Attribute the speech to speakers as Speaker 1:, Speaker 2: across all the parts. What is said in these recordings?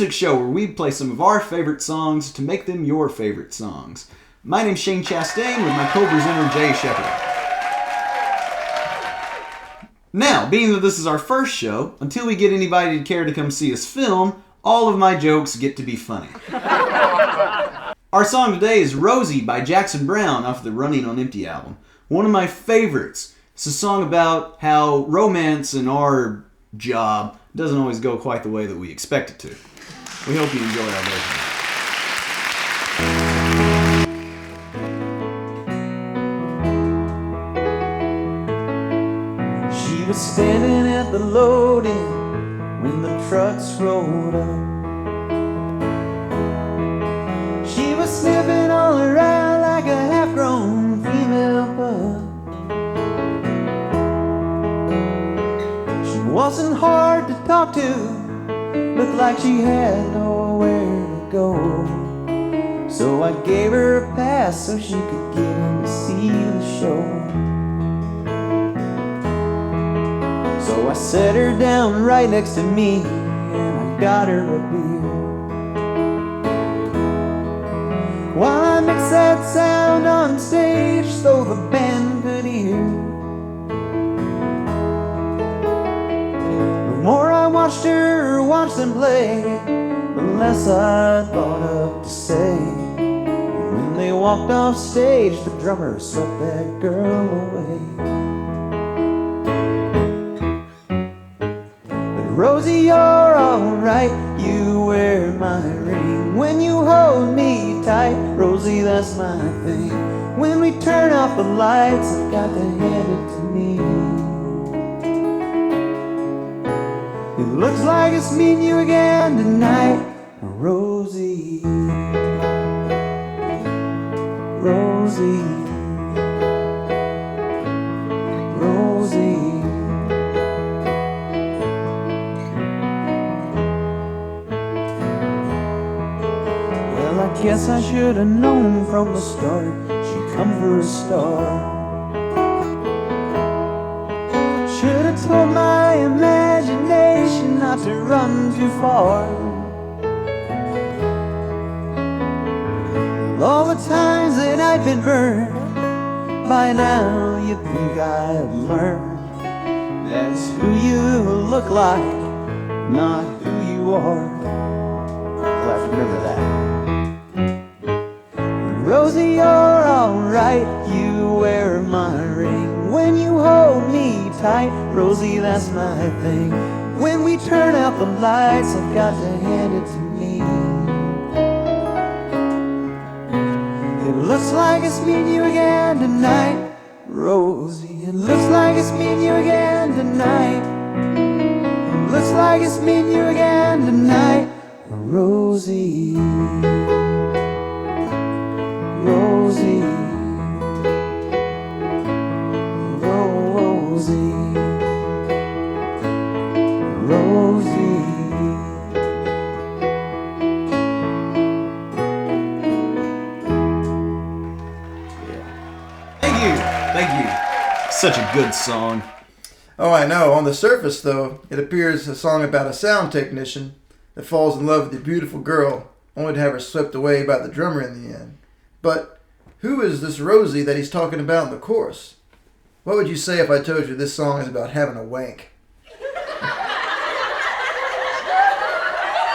Speaker 1: music show where we play some of our favorite songs to make them your favorite songs. My name's Shane Chastain with my co-presenter Jay Shepard. Now, being that this is our first show, until we get anybody to care to come see us film, all of my jokes get to be funny. Our song today is Rosie by Jackson Browne off the Running on Empty album. One of my favorites. It's a song about how romance in our job doesn't always go quite the way that we expect it to. We hope you enjoy our version.
Speaker 2: She was standing at the loading when the trucks rolled up. She was sniffing all around like a half-grown female pup. Wasn't hard to talk to, looked like she had nowhere to go. So I gave her a pass so she could get in to see the show. So I set her down right next to me and I got her a beer. While I mixed that sound on stage so the band could hear. The more I watched them play, the less I thought of to say. When they walked off stage, the drummer swept that girl away. But Rosie, you're alright, you wear my ring. When you hold me tight, Rosie, that's my thing. When we turn off the lights, I've got to hand it to me. It looks like it's meeting you again tonight, Rosie. Rosie. Rosie. Well, I guess I should have known from the start she'd come for a star. Should have told my imagination not to run too far. All the times that I've been burned, by now you think I've learned that's who you look like, not who you are. I'll have to remember that. Rosie, you're alright, you wear my ring. When you hold me tight, Rosie, that's my thing. When we turn out the lights, I've got to hand it to me. It looks like it's meeting you again tonight, Rosie. It looks like it's meeting you again tonight. It looks like it's meeting you again tonight, Rosie. Rosie. Rosie.
Speaker 1: Thank you. Such a good song.
Speaker 3: Oh, I know. On the surface, though, it appears a song about a sound technician that falls in love with a beautiful girl, only to have her swept away by the drummer in the end. But who is this Rosie that he's talking about in the chorus? What would you say if I told you this song is about having a wank?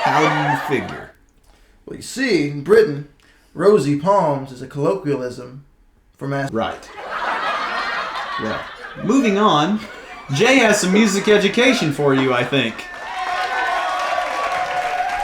Speaker 1: How do you figure?
Speaker 3: Well, you see, in Britain, Rosie Palms is a colloquialism for
Speaker 1: Right. Well, moving on, Jay has some music education for you, I think.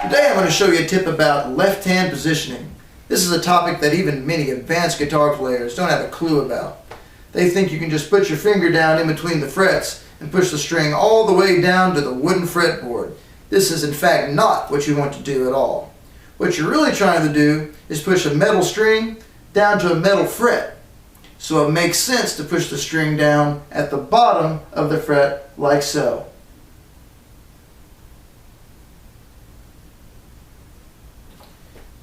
Speaker 3: Today I'm going to show you a tip about left-hand positioning. This is a topic that even many advanced guitar players don't have a clue about. They think you can just put your finger down in between the frets and push the string all the way down to the wooden fretboard. This is in fact not what you want to do at all. What you're really trying to do is push a metal string down to a metal fret. So it makes sense to push the string down at the bottom of the fret like so.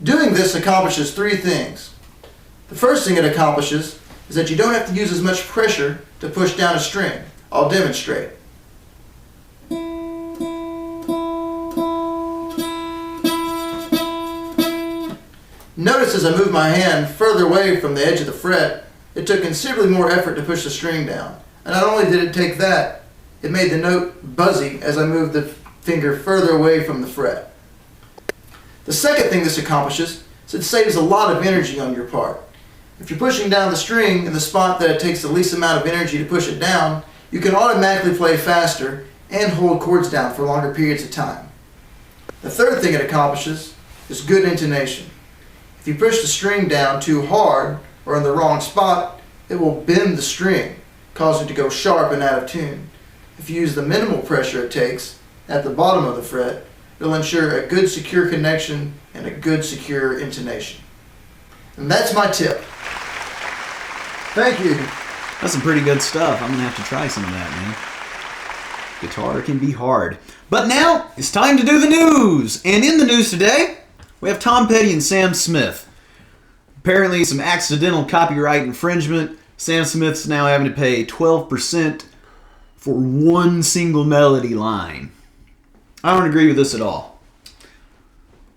Speaker 3: Doing this accomplishes three things. The first thing it accomplishes is that you don't have to use as much pressure to push down a string. I'll demonstrate. Notice as I moved my hand further away from the edge of the fret, it took considerably more effort to push the string down. And not only did it take that, it made the note buzzy as I moved the finger further away from the fret. The second thing this accomplishes is it saves a lot of energy on your part. If you're pushing down the string in the spot that it takes the least amount of energy to push it down, you can automatically play faster and hold chords down for longer periods of time. The third thing it accomplishes is good intonation. If you push the string down too hard or in the wrong spot, it will bend the string, causing it to go sharp and out of tune. If you use the minimal pressure it takes at the bottom of the fret, it'll ensure a good secure connection and a good secure intonation. And that's my tip. Thank you.
Speaker 1: That's some pretty good stuff. I'm going to have to try some of that, man. Guitar can be hard. But now, it's time to do the news. And in the news today, we have Tom Petty and Sam Smith. Apparently, some accidental copyright infringement. Sam Smith's now having to pay 12% for one single melody line. I don't agree with this at all.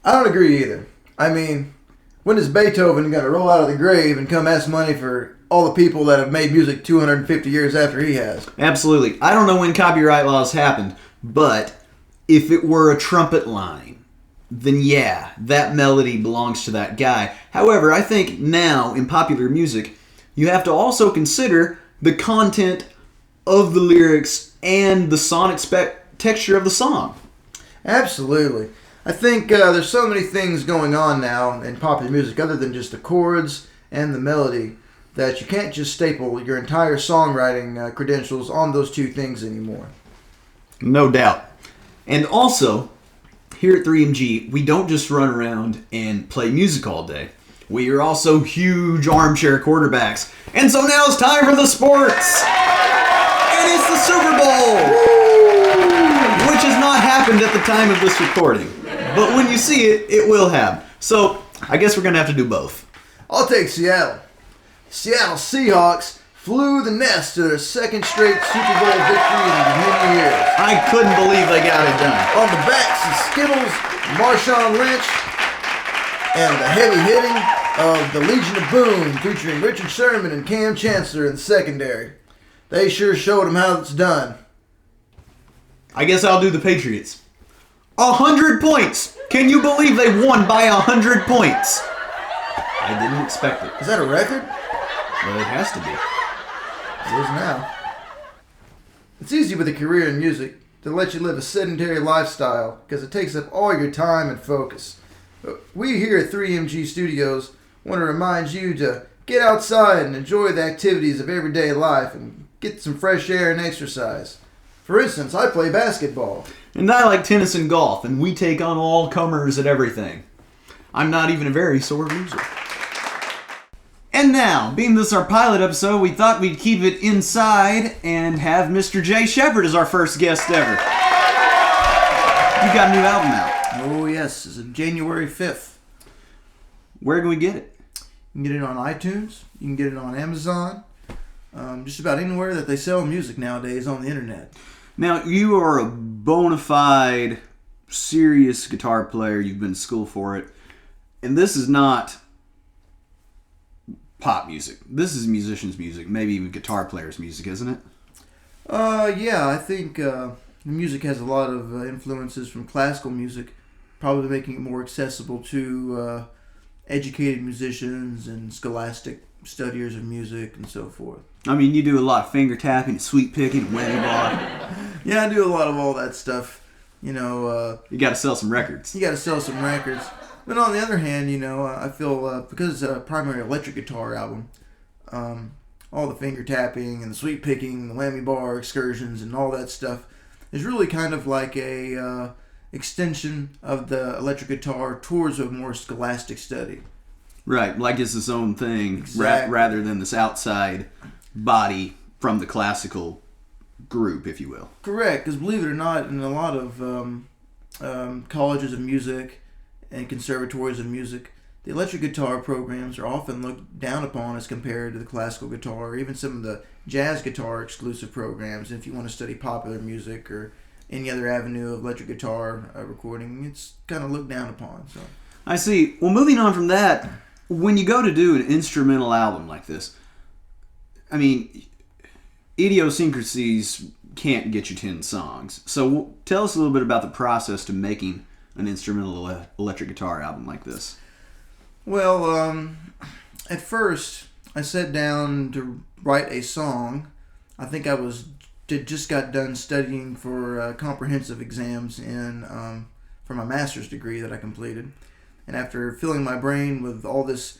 Speaker 3: I don't agree either. I mean, when is Beethoven going to roll out of the grave and come ask money for all the people that have made music 250 years after he has?
Speaker 1: Absolutely. I don't know when copyright laws happened, but if it were a trumpet line, then yeah, that melody belongs to that guy. However, I think now in popular music, you have to also consider the content of the lyrics and the sonic texture of the song.
Speaker 3: Absolutely. I think there's so many things going on now in popular music other than just the chords and the melody that you can't just staple your entire songwriting credentials on those two things anymore.
Speaker 1: No doubt. And also, here at 3MG, we don't just run around and play music all day. We are also huge armchair quarterbacks. And so now it's time for the sports! And it's the Super Bowl! Which has not happened at the time of this recording. But when you see it, it will have. So, I guess we're going to have to do both.
Speaker 3: I'll take Seattle. Seattle Seahawks flew the nest to their second straight Super Bowl victory in many years.
Speaker 1: I couldn't believe they got it done.
Speaker 3: On the backs of Skittles, Marshawn Lynch, and the heavy hitting of the Legion of Boom, featuring Richard Sherman and Cam Chancellor in the secondary. They sure showed them how it's done.
Speaker 1: I guess I'll do the Patriots. 100 points! Can you believe they won by 100 points? I didn't expect it.
Speaker 3: Is that a record?
Speaker 1: Well, it has to be.
Speaker 3: It is now. It's easy with a career in music to let you live a sedentary lifestyle because it takes up all your time and focus. But we here at 3MG Studios want to remind you to get outside and enjoy the activities of everyday life and get some fresh air and exercise. For instance, I play basketball.
Speaker 1: And I like tennis and golf, and we take on all comers at everything. I'm not even a very sore loser. And now, being this our pilot episode, we thought we'd keep it inside and have Mr. Jay Shepard as our first guest ever. You got a new album out.
Speaker 3: Oh yes, it's January 5th.
Speaker 1: Where can we get it?
Speaker 3: You can get it on iTunes, you can get it on Amazon, just about anywhere that they sell music nowadays on the internet.
Speaker 1: Now, you are a bona fide, serious guitar player. You've been to school for it. And this is not pop music. This is musicians' music, maybe even guitar players' music, isn't it?
Speaker 3: Yeah, I think the music has a lot of influences from classical music, probably making it more accessible to educated musicians and scholastic studiers of music and so forth.
Speaker 1: I mean, you do a lot of finger tapping, sweep picking, whammy bar.
Speaker 3: Yeah, I do a lot of all that stuff. You know,
Speaker 1: you got to sell some records.
Speaker 3: You got to sell some records. But on the other hand, you know, I feel because it's a primary electric guitar album, all the finger tapping and the sweep picking, the whammy bar excursions and all that stuff is really kind of like a extension of the electric guitar towards a more scholastic study.
Speaker 1: Right, like it's its own thing,
Speaker 3: Exactly.
Speaker 1: rather than this outside body from the classical group, if you will.
Speaker 3: Correct, because believe it or not, in a lot of colleges of music and conservatories of music, the electric guitar programs are often looked down upon as compared to the classical guitar, or even some of the jazz guitar exclusive programs. If you want to study popular music or any other avenue of electric guitar recording, it's kind of looked down upon. So,
Speaker 1: I see. Well, moving on from that, when you go to do an instrumental album like this, I mean, idiosyncrasies can't get you 10 songs. So tell us a little bit about the process to making an instrumental electric guitar album like this.
Speaker 3: Well, at first, I sat down to write a song. I think I just got done studying for comprehensive exams for my master's degree that I completed. And after filling my brain with all this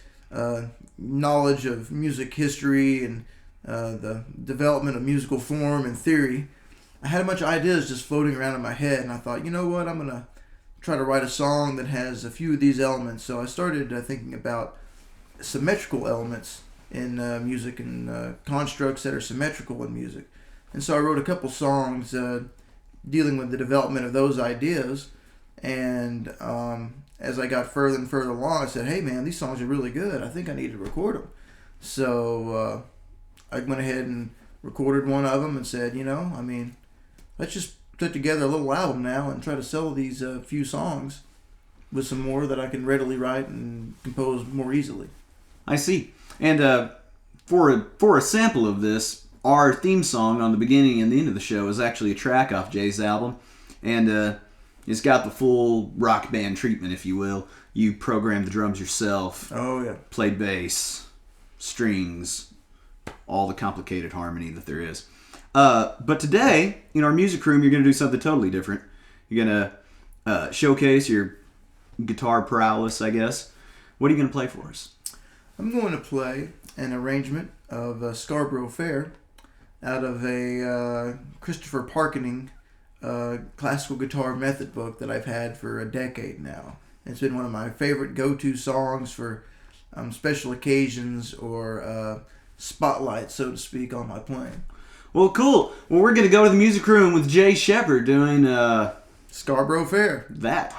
Speaker 3: knowledge of music history and the development of musical form and theory, I had a bunch of ideas just floating around in my head, and I thought, you know what, I'm going to try to write a song that has a few of these elements. So I started thinking about symmetrical elements in music and constructs that are symmetrical in music. And so I wrote a couple songs dealing with the development of those ideas, and as I got further and further along, I said, hey man, these songs are really good. I think I need to record them. So I went ahead and recorded one of them and said, let's just put together a little album now and try to sell these few songs with some more that I can readily write and compose more easily.
Speaker 1: I see. And for a sample of this, our theme song on the beginning and the end of the show is actually a track off Jay's album. And it's got the full rock band treatment, if you will. You programmed the drums yourself.
Speaker 3: Oh, yeah.
Speaker 1: Played bass, strings, all the complicated harmony that there is. But today, in our music room, you're going to do something totally different. You're going to showcase your guitar prowess, I guess. What are you going to play for us?
Speaker 3: I'm going to play an arrangement of Scarborough Fair out of a Christopher Parkening classical guitar method book that I've had for a decade now. It's been one of my favorite go-to songs for special occasions or spotlights, so to speak, on my playing.
Speaker 1: Well, cool. Well, we're going to go to the music room with Jay Shepard doing
Speaker 3: Scarborough Fair.
Speaker 1: That.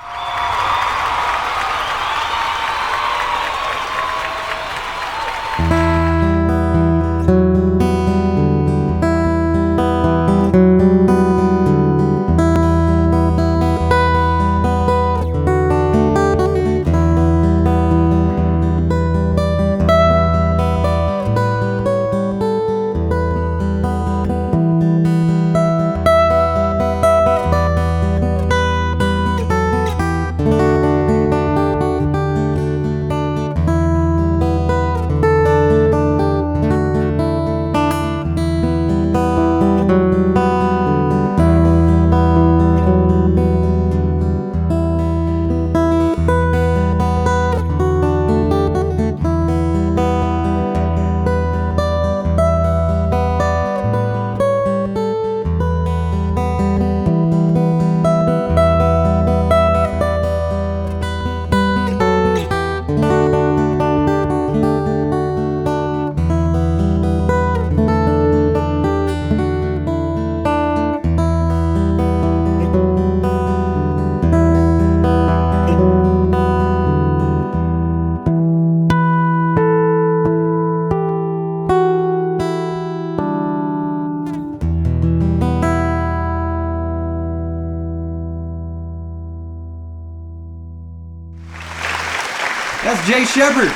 Speaker 1: That's Jay Shepard.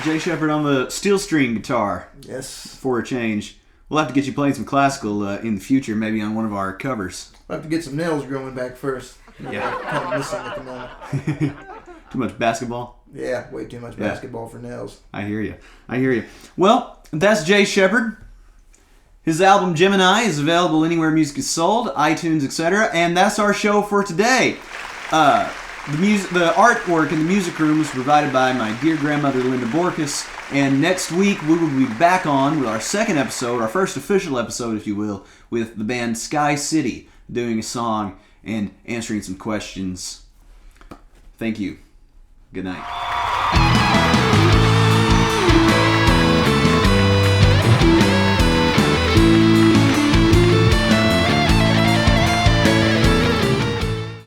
Speaker 1: Jay Shepard on the steel string guitar.
Speaker 3: Yes.
Speaker 1: For a change. We'll have to get you playing some classical in the future, maybe on one of our covers.
Speaker 3: I'll have to get some nails growing back first.
Speaker 1: Yeah.
Speaker 3: Kind of missing at the moment.
Speaker 1: Too much basketball?
Speaker 3: Yeah, way too much basketball for nails.
Speaker 1: I hear you. Well, that's Jay Shepard. His album Gemini is available anywhere music is sold, iTunes, etc. And that's our show for today. The artwork in the music room was provided by my dear grandmother Linda Borkus. And next week we will be back on with our second episode, our first official episode, if you will, with the band Sky City doing a song and answering some questions. Thank you. Good night.